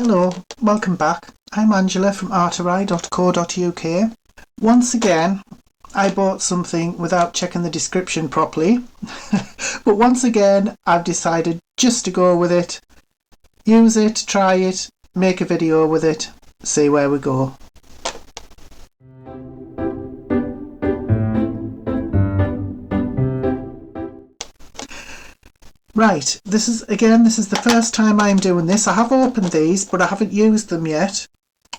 Hello, welcome back. I'm Angela from artery.co.uk. Once again, I bought something without checking the description properly. But once again, I've decided just to go with it. Use it, try it, make a video with it, see where we go. Right, this is the first time I'm doing this. I have opened these, but I haven't used them yet.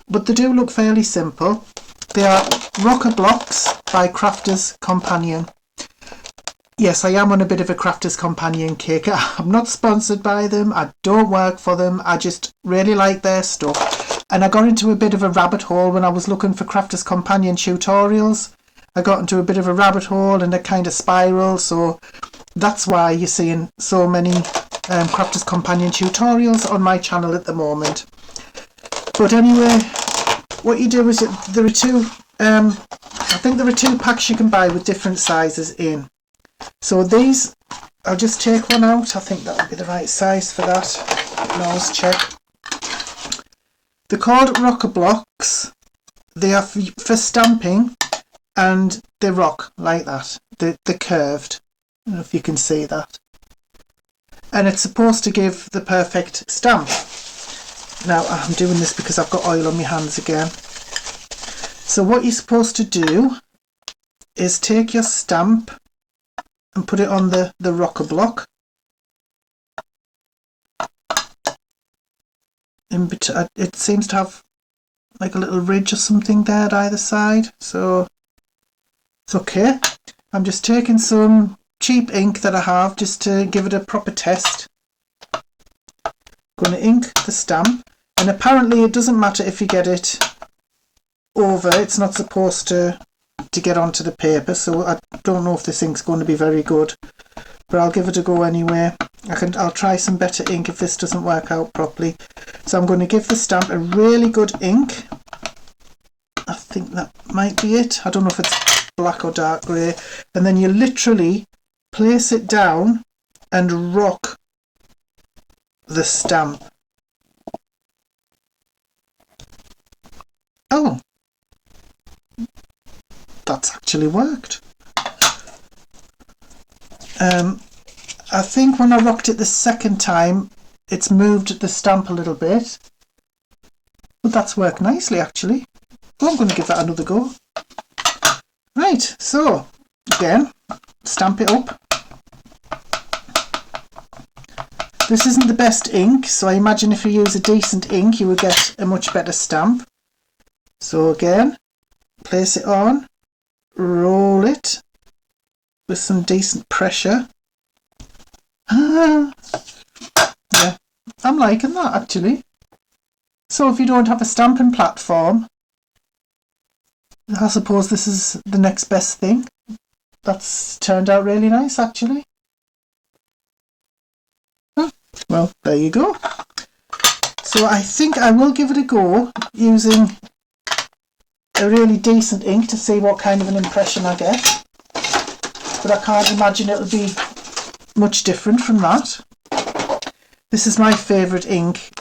But they do look fairly simple. They are rocker blocks by Crafters Companion. Yes, I am on a bit of a Crafters Companion kick. I'm not sponsored by them. I don't work for them. I just really like their stuff. And I got into a bit of a rabbit hole when I was looking for Crafters Companion tutorials. I got into a bit of a rabbit hole and a kind of spiral, so that's why you're seeing so many Crafters Companion tutorials on my channel at the moment. But anyway, what you do is there are two, I think there are two packs you can buy with different sizes in. So these, I'll just take one out. I think that would be the right size for that. Nose check. They're called rocker blocks. They are for stamping and they rock like that. They're curved. I don't know if you can see that. And it's supposed to give the perfect stamp. Now I'm doing this because I've got oil on my hands again. So what you're supposed to do is take your stamp and put it on the rocker block. It seems to have like a little ridge or something there at either side, so it's okay. I'm just taking some cheap ink that I have just to give it a proper test. Going to ink the stamp, and apparently it doesn't matter if you get it over. It's not supposed to get onto the paper, so I don't know if this ink's going to be very good, but I'll give it a go anyway. I'll try some better ink if this doesn't work out properly. So I'm going to give the stamp a really good ink. I think that might be it. I don't know if it's black or dark grey. And then you literally place it down and rock the stamp. Oh, that's actually worked. I think when I rocked it the second time, it's moved the stamp a little bit, but that's worked nicely actually. Well, I'm going to give that another go. Right, so again, stamp it up. This isn't the best ink, so I imagine if you use a decent ink you will get a much better stamp. So again, place it on, roll it with some decent pressure. Yeah, I'm liking that actually. So if you don't have a stamping platform, I suppose this is the next best thing. That's turned out really nice actually. Well, there you go. So I think I will give it a go using a really decent ink to see what kind of an impression I get. But I can't imagine it'll be much different from that. This is my favourite ink,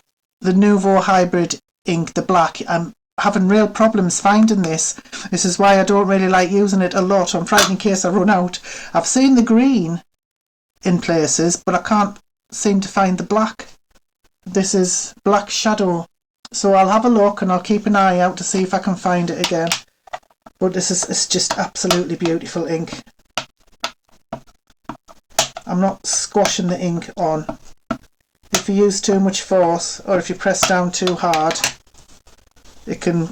the Nouveau Hybrid ink, the black. I'm having real problems finding this. This is why I don't really like using it a lot. I'm frightened in case I run out. I've seen the green in places, but I can't seem to find the black. This is Black Shadow. So I'll have a look and I'll keep an eye out to see if I can find it again. But it's just absolutely beautiful ink. I'm not squashing the ink on. If you use too much force or if you press down too hard, it can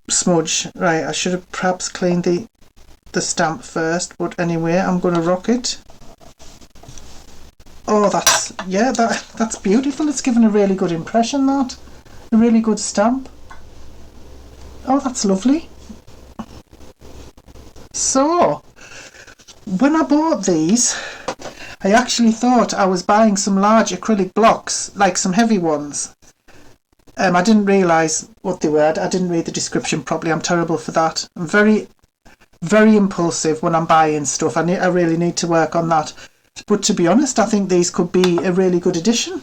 smudge. Right, I should have perhaps cleaned the stamp first, but anyway, I'm going to rock it. Oh, that's beautiful. It's given a really good impression, that. A really good stamp. Oh, that's lovely. So, when I bought these, I actually thought I was buying some large acrylic blocks, like some heavy ones. I didn't realise what they were. I didn't read the description properly. I'm terrible for that. I'm very, very impulsive when I'm buying stuff. I really need to work on that. But to be honest, I think these could be a really good addition.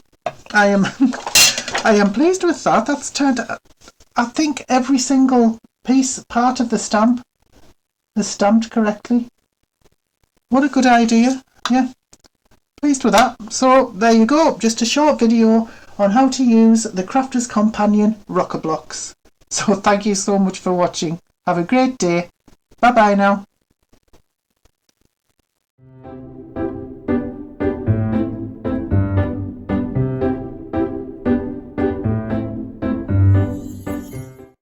I I am pleased with that. That's turned, I think every single part of the stamp is stamped correctly. What a good idea. Yeah, pleased with that. So there you go, just a short video on how to use the Crafter's Companion rocker blocks. So thank you so much for watching. Have a great day. Bye bye now.